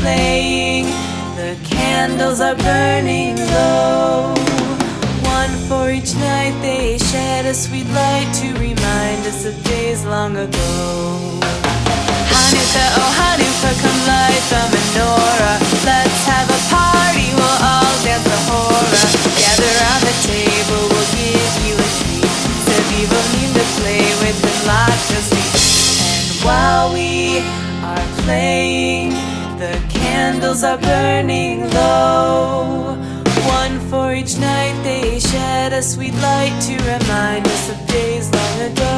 playing, the candles are burning low. One for each night they shed a sweet light to remind us of days long ago. Hanukkah, oh Hanukkah, come light the menorah. Let's have a party, we'll all dance the hora. Gather round the table, we'll give you a treat. Sevivo need to play with and lots of sweets. And while we are playing, the candles are burning low. One for each night they shed a sweet light to remind us of days long ago.